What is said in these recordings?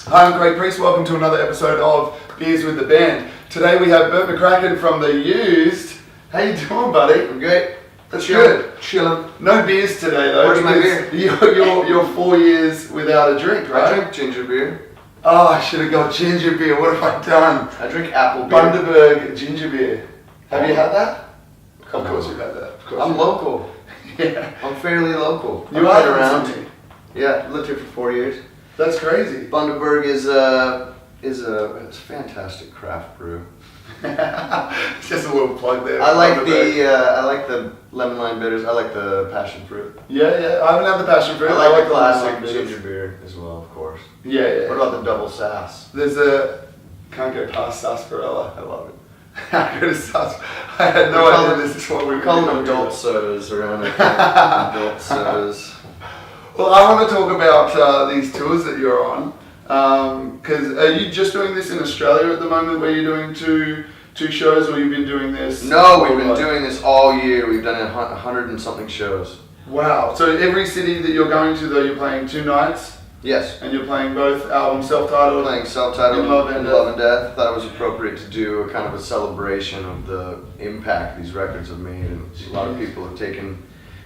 Hi, I'm Craig Priest. Welcome to another episode of Beers with the Band. Today we have Bert McCracken from The Used. How you doing, buddy? I'm great. That's good. Chilling. No beers today, though. Where's my beer? You're 4 years without a drink, right? I drink ginger beer. Oh, I should have got ginger beer. What have I done? I drink apple beer. Bundaberg ginger beer. Have you had that? Of course you've had that. Of course I'm local. Yeah. I'm fairly local. You I've are been around. around. Yeah, lived here for 4 years. That's crazy. Bundaberg is a fantastic craft brew. It's just a little plug there. I like the lemon lime bitters. I like the passion fruit. Yeah. I haven't had the passion fruit. I like the lemon classic lime bitters. ginger beer as well, of course. Yeah. What about the double sass? There's can't go past sarsaparilla. I love it. How good is sarsaparilla? I had no idea this is what we were call them talking adult about. sodas around here. Adult sodas. Well, I want to talk about these tours that you're on. Because are you just doing this in Australia at the moment, where you're doing two shows, or you've been doing this? No, we've been doing this all year. We've done 100 and something shows. Wow. So every city that you're going to, though, you're playing 2 nights? Yes. And you're playing both albums, self-titled? Playing self-titled In Love and Love and Death. Thought it was appropriate to do a kind of a celebration of the impact these records have made. And a lot of people have taken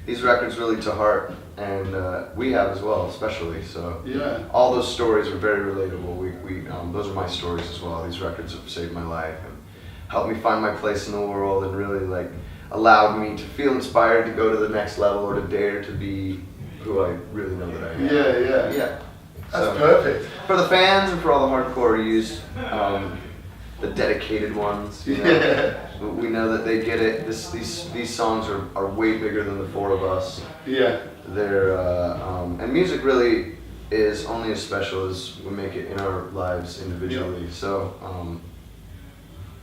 these records really to heart. And we have as well, especially. So yeah. All those stories are very relatable. Those are my stories as well. These records have saved my life and helped me find my place in the world, and really allowed me to feel inspired to go to the next level, or to dare to be who I really know that I am. Yeah. That's perfect. For the fans and for all the hardcore used, the dedicated ones, you know, Yeah. we know that they get it. These songs are way bigger than the 4 of us. Yeah. They're and music really is only as special as we make it in our lives individually. So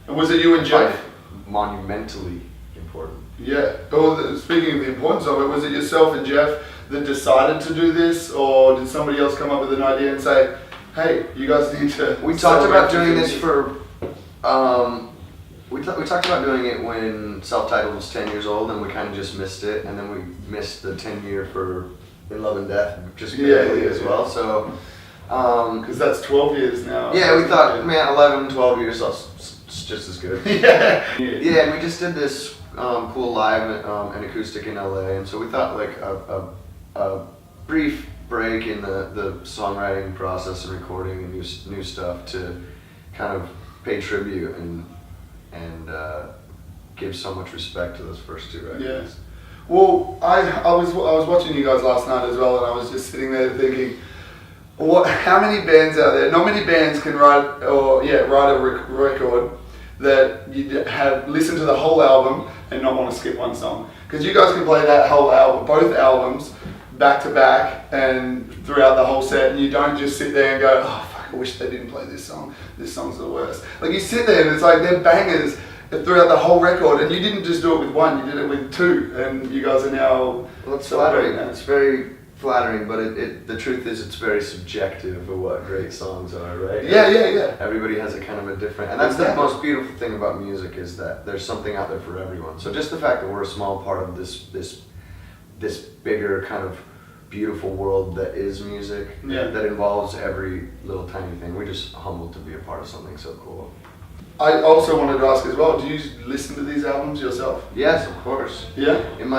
And was it you and Jeff? Monumentally important. Yeah. Well, speaking of the importance of it, was it yourself and Jeff that decided to do this, or did somebody else come up with an idea and say, "Hey, you guys need to"? We talked about doing this for. We talked about doing it when self-titled was 10 years old, and we kind of just missed it, and then we missed the 10 year for In Love and Death just barely as well. So. Because that's 12 years now. Yeah, we thought, man, 11, 12 years, it's just as good. Yeah. Yeah, and we just did this cool live and acoustic in LA, and so we thought a brief break in the songwriting process and recording and new stuff to kind of pay tribute and give so much respect to those first 2 records. Yeah. Well, I was watching you guys last night as well, and I was just sitting there thinking, how many bands out there? Not many bands can write a record that you have listened to the whole album and not want to skip one song. Because you guys can play that whole album, both albums, back to back and throughout the whole set, and you don't just sit there and go, "Oh fuck, I wish they didn't play this song. This song's the worst." Like, you sit there and it's like they're bangers throughout the whole record, and you didn't just do it with one, you did it with 2, and you guys are now. Well, it's flattering. It's very flattering, but the truth is it's very subjective of what great songs are, right? Yeah. Everybody has a kind of a different, and that's the most beautiful thing about music, is that there's something out there for everyone. So just the fact that we're a small part of this bigger kind of beautiful world that is music, that involves every little tiny thing. We're just humbled to be a part of something so cool. I also wanted to ask as well, do you listen to these albums yourself? Yes, of course. Yeah? In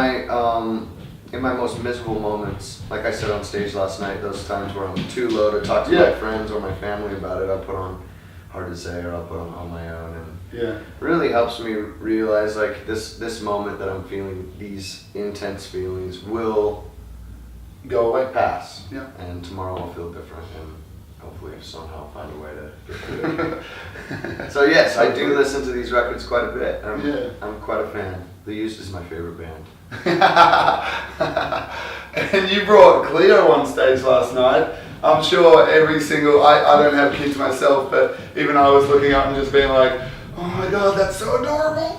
my most miserable moments, like I said on stage last night, those times where I'm too low to talk to my friends or my family about it, I'll put on Hard to Say, or I'll put on My Own, and it really helps me realize, like, this moment that I'm feeling, these intense feelings will go away, pass, and tomorrow I'll feel different, and hopefully somehow find a way to get through it. So yes, I do listen to these records quite a bit. I'm quite a fan. The Used is my favorite band. And you brought Cleo on stage last night. I'm sure every single, I don't have kids myself, but even I was looking up and just being like, "Oh my god, that's so adorable."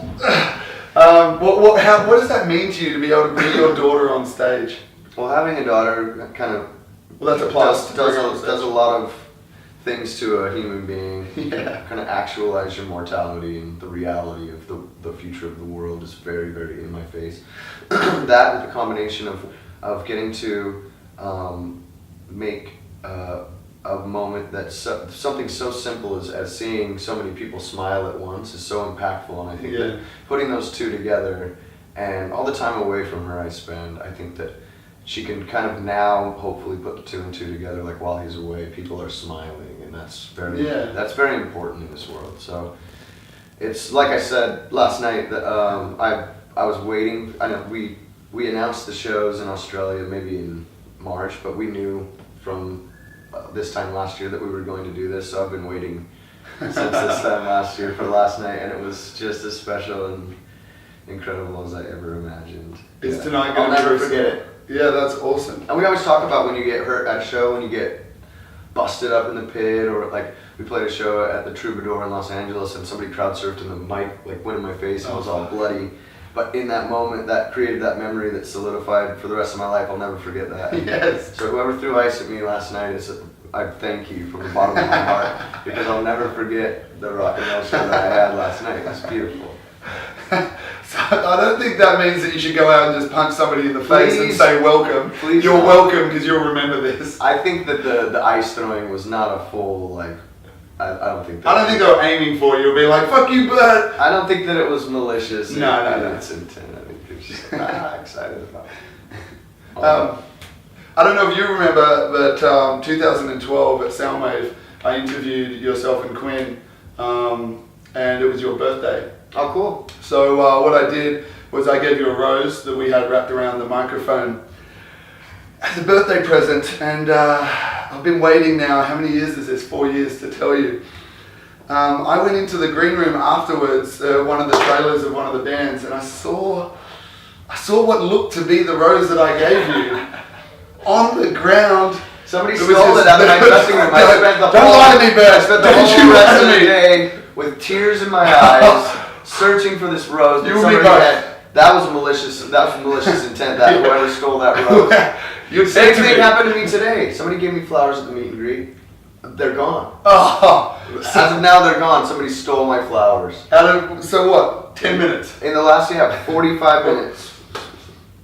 What does that mean to you to be able to bring your daughter on stage? Well, having a daughter kind of that's a plus. Does a lot of things to a human being. Kind of actualize your mortality, and the reality of the future of the world is very, very in my face. That, with the combination of getting to make a moment that's something so simple as seeing so many people smile at once is so impactful, and I think that putting those two together and all the time away from her I spend, I think that she can kind of now hopefully put the two and two together, like while he's away, people are smiling, and that's very important in this world. So it's like I said last night that I was waiting. I know we announced the shows in Australia maybe in March, but we knew from this time last year that we were going to do this, so I've been waiting since this time last year for last night, and it was just as special and incredible as I ever imagined. Is tonight I'll going to never forget it. Yeah, that's awesome. And we always talk about when you get hurt at a show, when you get busted up in the pit, or like we played a show at the Troubadour in Los Angeles and somebody crowd surfed and the mic like went in my face and I was all bloody. But in that moment, that created that memory that solidified for the rest of my life. I'll never forget that. Yes. So whoever threw ice at me last night, I thank you from the bottom of my heart, because I'll never forget the rock and roll show that I had last night. It was beautiful. So I don't think that means that you should go out and just punch somebody in the face and say welcome. Please You're not. welcome because you'll remember this. I think that the ice throwing was not a full like. I don't think. I don't think they were aiming for you. It'll be like, fuck you, Bert. I don't think that it was malicious. No. It's intent. I think they're just excited about it. I don't know if you remember, but 2012 at Soundwave, I interviewed yourself and Quinn, and it was your birthday. Oh, cool. So what I did was I gave you a rose that we had wrapped around the microphone as a birthday present, and I've been waiting now, how many years is this? 4 years to tell you. I went into the green room afterwards, one of the trailers of one of the bands, and I saw what looked to be the rose that I gave you on the ground. Somebody stole it out of my dressing room. I spent the Don't lie to me, Bert. I spent the whole rest of the day with tears in my eyes, searching for this rose. You and me both. That was malicious intent. That whoever stole that rose. Same thing happened to me today. Somebody gave me flowers at the meet and greet. They're gone. Oh. As of now, they're gone. Somebody stole my flowers. So what? 10 minutes? In the last 45 minutes.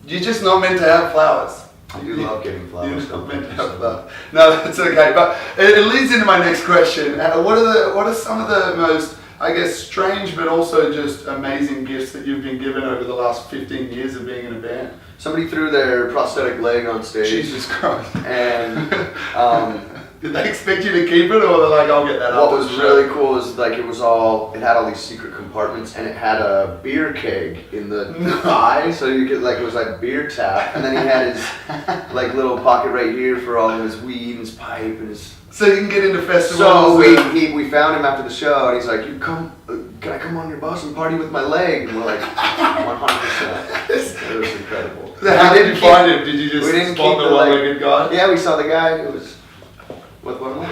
You're just not meant to have flowers. I do love getting flowers. You're not meant to have flowers. No, that's okay. But it leads into my next question. What are some of the most, I guess, strange but also just amazing gifts that you've been given over the last 15 years of being in a band? Somebody threw their prosthetic leg on stage. Jesus Christ. And did they expect you to keep it, or they're like, I'll get that what after was the show? really cool is like it had all these secret compartments, and it had a beer keg in the thigh, so you could it was like beer tap, and then he had his like little pocket right here for all of his weed and his pipe and his. So you can get into festivals. So we found him after the show, and he's like, can I come on your bus and party with my leg? And we're like, 100%. It was incredible. So how did you find him? Did you just spot the one-legged guy? Yeah, we saw the guy who was with one leg.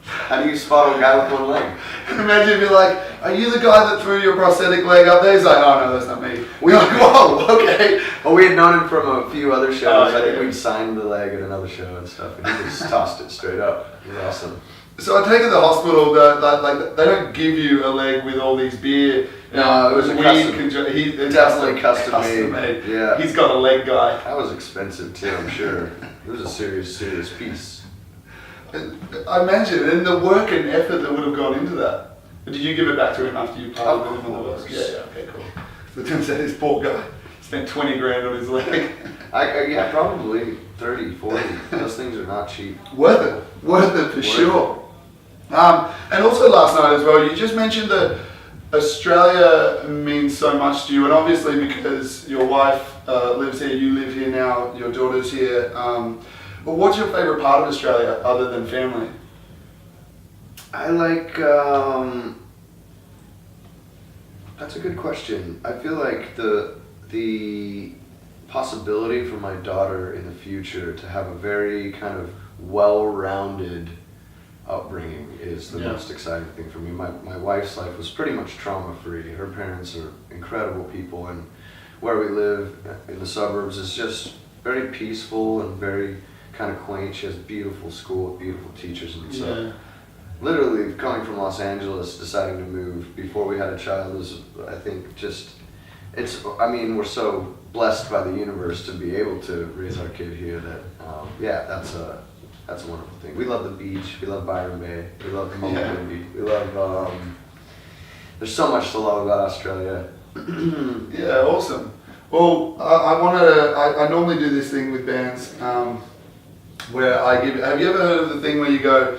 How do you spot a guy with one leg? Imagine if you're like, are you the guy that threw your prosthetic leg up there? He's like, oh no, that's not me. We're like, whoa, okay. Well, we had known him from a few other shows. Oh, I think yeah. we'd signed the leg at another show and stuff, and he just tossed it straight up. It was awesome. So I take it the hospital, they don't give you a leg with all these beer. No, it was a custom. Definitely custom made. Yeah. He's got a leg guy. That was expensive too, I'm sure. It was a serious piece. I imagine, and the work and effort that would have gone into that. Did you give it back to him after you parted with him on the bus? Yeah, okay, cool. So Tim said this poor guy spent 20 grand on his leg. Yeah, probably 30, 40. Those things are not cheap. Worth it for sure. And also last night as well, you just mentioned that Australia means so much to you, and obviously because your wife lives here, you live here now, your daughter's here. But what's your favourite part of Australia other than family? I like, that's a good question. I feel like the possibility for my daughter in the future to have a very kind of well-rounded upbringing is the most exciting thing for me. My wife's life was pretty much trauma-free. Her parents are incredible people, and where we live in the suburbs is just very peaceful and very kind of quaint. She has a beautiful school with beautiful teachers, and so literally coming from Los Angeles, deciding to move before we had a child is, I think, we're so blessed by the universe to be able to raise our kid here that, That's a wonderful thing. We love the beach. We love Byron Bay. We love Mullumbimby. We love. There's so much to love about Australia. Yeah, awesome. Well, I normally do this thing with bands where I give. Have you ever heard of the thing where you go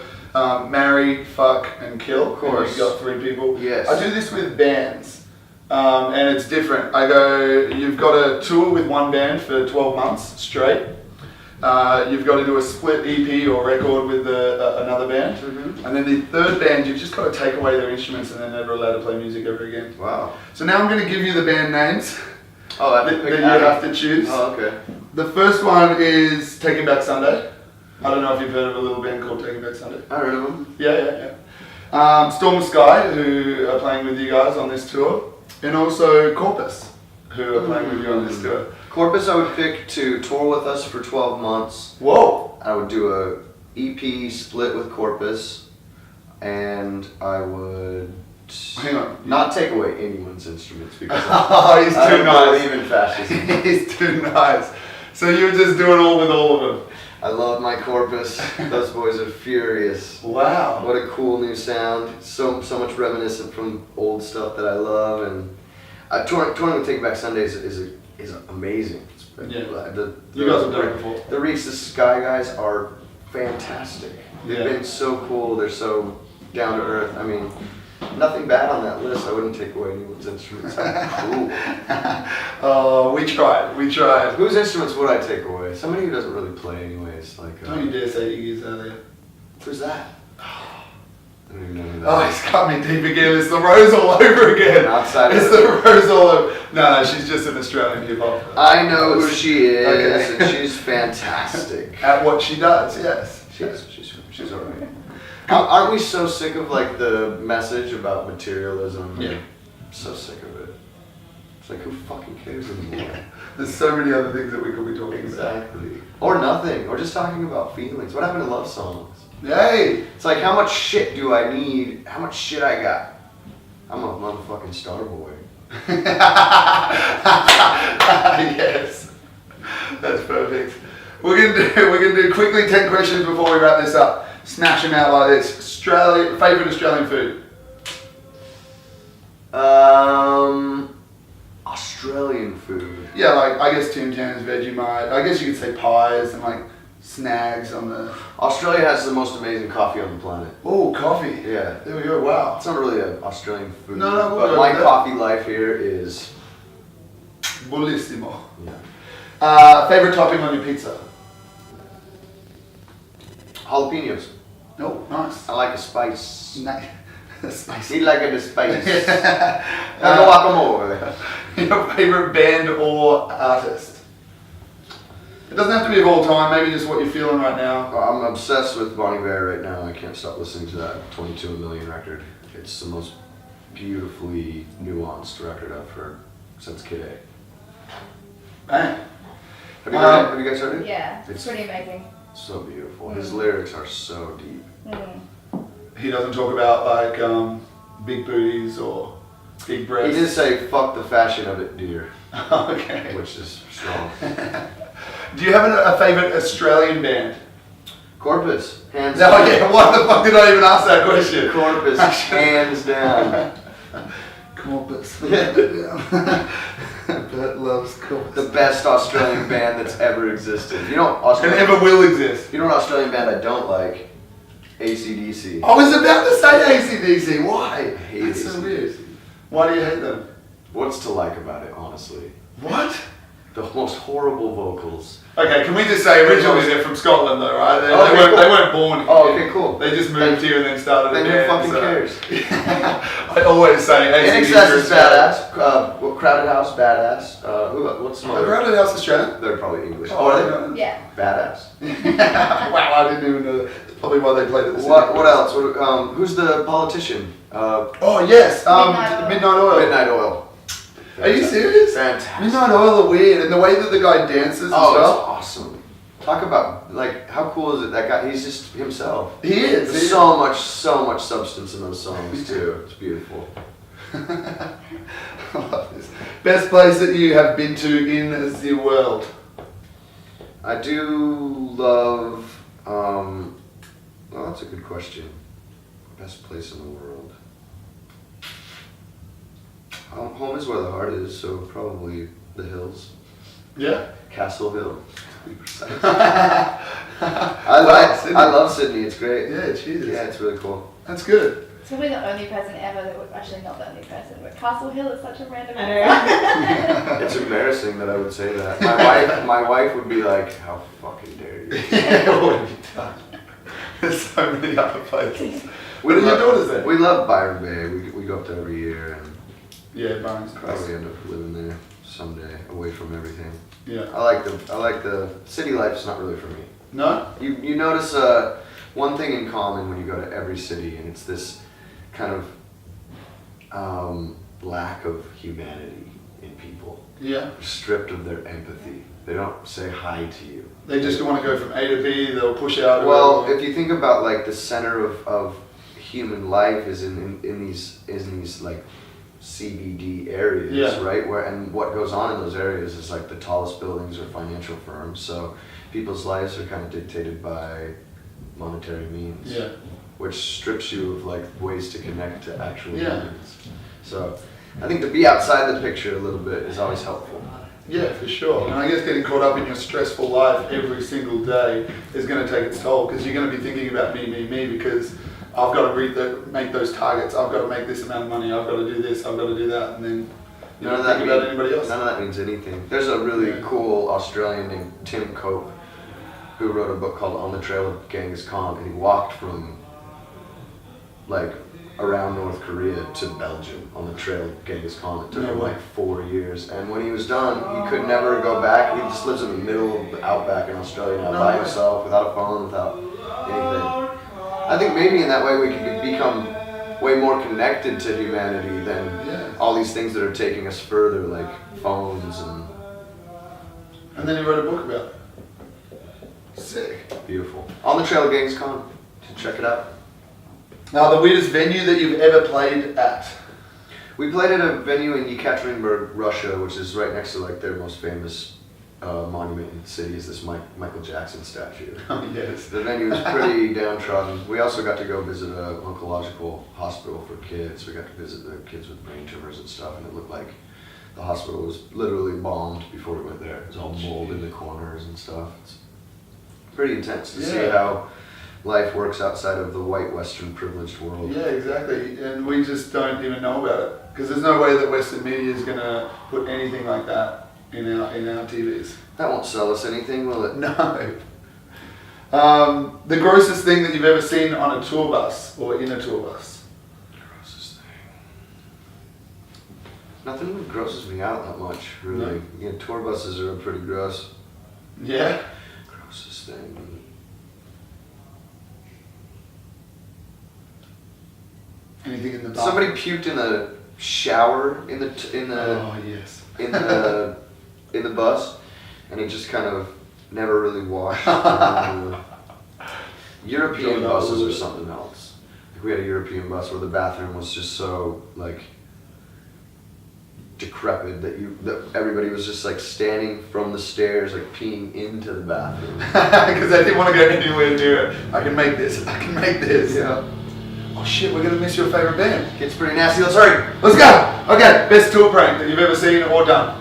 marry, fuck, and kill? Of course. And you've got 3 people. Yes. I do this with bands, and it's different. I go. You've got to tour with one band for 12 months straight. You've got to do a split EP or record with another band, and then the third band you've just got to take away their instruments and they're never allowed to play music ever again. Wow. So now I'm going to give you the band names. Oh, that you have to choose. Oh, okay. The first one is Taking Back Sunday. I don't know if you've heard of a little band called Taking Back Sunday. I heard of them. Yeah. Storm Sky, who are playing with you guys on this tour, and also Corpus, who are playing with you on this tour. Corpus I would pick to tour with us for 12 months. Whoa! I would do a EP split with Corpus, and I would Hang on. not take away anyone's instruments because He's I too don't nice. believe in fascism. He's too nice. So you're just doing all with all of them. I love my Corpus. Those boys are furious. Wow. What a cool new sound. So much reminiscent from old stuff that I love, and touring with Take Back Sundays is amazing. Yeah. The You guys have done it before. The Reach the Sky guys are fantastic. They've Yeah. been so cool. They're so down to earth. I mean, nothing bad on that list. I wouldn't take away anyone's instruments. Cool. Oh, we tried. Whose instruments would I take away? Somebody who doesn't really play anyways. Like, Don't you dare say Iggy's out there. who's that? I don't even know who that Oh, is. he's got me deep again. It's the Rose all over again. Outside of It's the Rose all over. No, she's just an Australian hip hop. I know who she is, Okay. and she's fantastic. At what she does, yes. She's alright. Aren't we so sick of like the message about materialism? Yeah. I'm so sick of it. It's like, who fucking cares anymore? There's so many other things that we could be talking Exactly. Or nothing. Or just talking about feelings. What happened to love songs? about. Hey! It's like, how much shit do I need? How much shit I got? I'm a motherfucking star boy. Yes. That's perfect. We're gonna do quickly 10 questions before we wrap this up. Smash them out like this. Favorite Australian food? Australian food. Yeah, like I guess Tim Tams, Vegemite. I guess you could say pies and like snags on the. Australia has the most amazing coffee on the planet. Oh, coffee. Yeah. There we go. Wow. It's not really an Australian food, No, we'll but go my with that. coffee life here is Bullissimo. yeah. Favorite topping on your pizza? Jalapenos. No, nice. I like a spice. Spicy. He like a spice. And guacamole. Your favorite band or artist? It doesn't have to be of all time. Maybe just what you're feeling right now. I'm obsessed with Bonnie Bear right now. I can't stop listening to that 22 a Million record. It's the most beautifully nuanced record I've heard since Kid A. Bang. Have you heard it? Have you guys heard it? Yeah, it's It's pretty amazing. so beautiful. His lyrics are so deep. He doesn't talk about like big booties or big He breasts. did say, fuck the fashion of it, dear, Okay. which is strong. Do you have a favorite Australian band? Corpus, hands No, down. yeah. Why the fuck did I even ask that question? Corpus, hands down. Corpus. Bert loves Corpus. The best Australian band that's ever existed. You know, And Australian, ever will exist. you know what Australian band I don't like? AC/DC. I was about to say AC/DC. Why? I hate That's so AC/DC. weird. Why do you hate them? What's to like about it, honestly? What? The most horrible vocals. Okay, can we just say originally they're from Scotland though, right? They, Okay, cool. they weren't born here. Oh, okay, cool. They just moved here and then started Then a who band. fucking so- cares? I always say In AC/DC Excess are is badass. Crowded House, badass. What's some Australian. other? Crowded House Australian? They're probably English. Oh, Oh, are they? Yeah. Badass. Wow, I didn't even know that. That's probably why they played at the What else? Who's the politician? Oh yes, Midnight Oil. Midnight Oil. Are you serious? Fantastic. Midnight Oil are weird, and the way that the guy dances as Oh, well. it's awesome. Talk about, like, how cool is it? That guy, he's just himself. He is. There's so much substance in those songs, too. It's beautiful. I love this. Best place that you have been to in the world? I do love, Well, that's a good question. Best place in the world. Home is where the heart is, so probably the hills. Yeah. Castle Hill, to be precise. I love Sydney. It's great. Yeah, Jesus. Yeah, it's really cool. That's good. It's probably the only person ever that would, actually not the only person, but Castle Hill is such a random I know. It's embarrassing that I would say that. My wife would be like, "How fucking dare you?" Yeah, what have you done? There's so many other places. Where do your daughters there? We love Byron Bay. We go up there every year and Yeah, Byron's probably end up living there someday, away from everything. Yeah. I like the city life. Is not really for me. No? You notice one thing in common when you go to every city, and it's this kind of lack of humanity in people. Yeah. They're stripped of their empathy. They don't say hi to you. They just want to go from A to B. They'll push out. Well, if you think about like the center of human life is in these like CBD areas, Yeah. right? And what goes on in those areas is like the tallest buildings or financial firms. So people's lives are kind of dictated by monetary means. Yeah. Which strips you of like ways to connect to actual Yeah. humans. So I think to be outside the picture a little bit is always helpful. Yeah, for sure. And I guess getting caught up in your stressful life every single day is going to take its toll because you're going to be thinking about me because I've got to make those targets. I've got to make this amount of money. I've got to do this. I've got to do that. And then you don't think about anybody else. None of that means anything. There's a really cool Australian named Tim Cope who wrote a book called On the Trail of Genghis Khan, and he walked from like around North Korea to Belgium on the trail of Genghis Khan. It took him like 4 years, and when he was done, he could never go back. He just lives in the middle of the outback in Australia now, by himself, without a phone, without anything. I think maybe in that way we could become way more connected to humanity than all these things that are taking us further, like phones and. And then he wrote a book about it. Sick. Beautiful. On the Trail of Genghis Khan. Check it out. Now, the weirdest venue that you've ever played at? We played at a venue in Yekaterinburg, Russia, which is right next to like their most famous monument in the city is this Michael Jackson statue. Oh, yes. The venue was pretty downtrodden. We also got to go visit an oncological hospital for kids. We got to visit the kids with brain tumors and stuff, and it looked like the hospital was literally bombed before we went there. It was all mold in the corners and stuff. It's pretty intense to see how life works outside of the white Western privileged world. Yeah, exactly. And we just don't even know about it because there's no way that Western media is going to put anything like that in our TVs. That won't sell us anything, will it? No. The grossest thing that you've ever seen on a tour bus or in a tour bus? Grossest thing. Nothing really grosses me out that much, really. No. Yeah, tour buses are pretty gross. Yeah. Grossest thing. Anything in the bath? Somebody puked in the shower in the Oh yes. in the bus, and it just kind of never really washed. European buses are something else. Like we had a European bus where the bathroom was just so like decrepit that everybody was just like standing from the stairs like peeing into the bathroom because I didn't want to go anywhere near it. I can make this. Yeah. Oh shit, we're gonna miss your favorite band. It's pretty nasty. Let's hurry. Let's go. Okay, best tour prank that you've ever seen or done.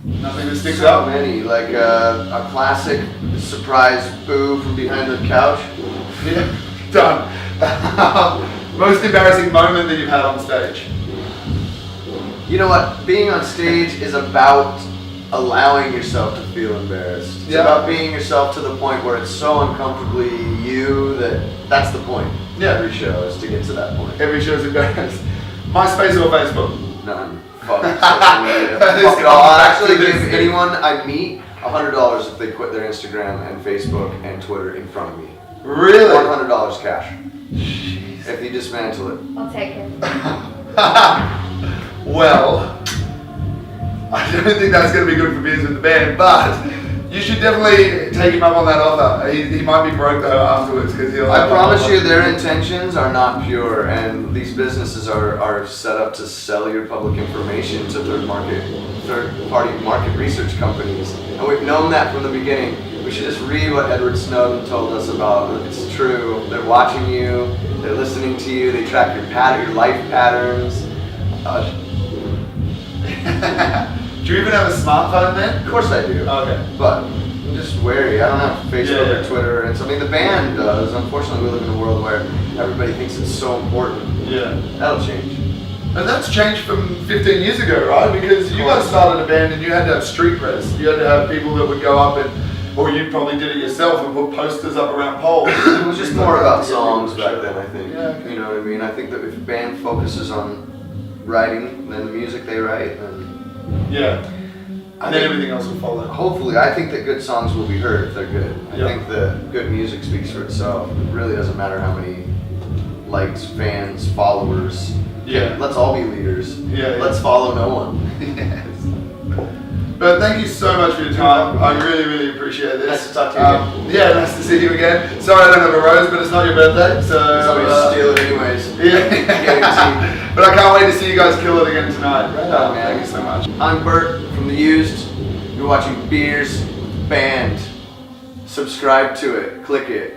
Nothing that sticks So out. many, like a classic surprise boo from behind the couch. Yeah, done. Most embarrassing moment that you've had on stage. You know what? Being on stage is about allowing yourself to feel embarrassed. It's about being yourself to the point where it's so uncomfortably you that's the point. Yeah. Every show is to get to that point. Every show's embarrassed. MySpace or Facebook? None. Fuck social media. Fuck it all. I'd actually give anyone I meet $100 if they quit their Instagram and Facebook and Twitter in front of me. Really? $100 cash. Jeez. If you dismantle it. I'll take it. Well, I don't think that's going to be good for beers with the band, but You should definitely take him up on that offer. He might be broke though afterwards because he'll. I promise you, their intentions are not pure, and these businesses are set up to sell your public information to third-party market research companies, and we've known that from the beginning. We should just read what Edward Snowden told us about. It's true. They're watching you. They're listening to you. They track your life patterns. Do you even have a smartphone then? Of course I do. Okay. But I'm just wary. I don't have Facebook or Twitter, and so I mean the band does. Unfortunately, we live in a world where everybody thinks it's so important. Yeah. That'll change. And that's changed from 15 years ago, right? Because you guys started a band and you had to have street press. You had to have people that would go up and, or you probably did it yourself and put posters up around poles. It was just more about songs back then, I think. Yeah, okay. You know what I mean? I think that if a band focuses on writing, then the music they write, then Yeah. I And then think- everything else will follow. hopefully, I think that good songs will be heard if they're good. I Yeah. think that good music speaks for itself. It really doesn't matter how many likes, fans, followers. Yeah. Let's all be leaders. Yeah. Let's follow no one. Yes. But thank you so much for your time. I really, really appreciate this. Nice to talk to you again. Yeah, nice to see you again. Sorry I don't have a rose, but it's not your birthday, so. Somebody steal it anyways. Yeah. But I can't wait to see you guys kill it again tonight. on, man. Thank you so much. I'm Bert from The Used. You're watching Beers Band. Subscribe to it. Click it.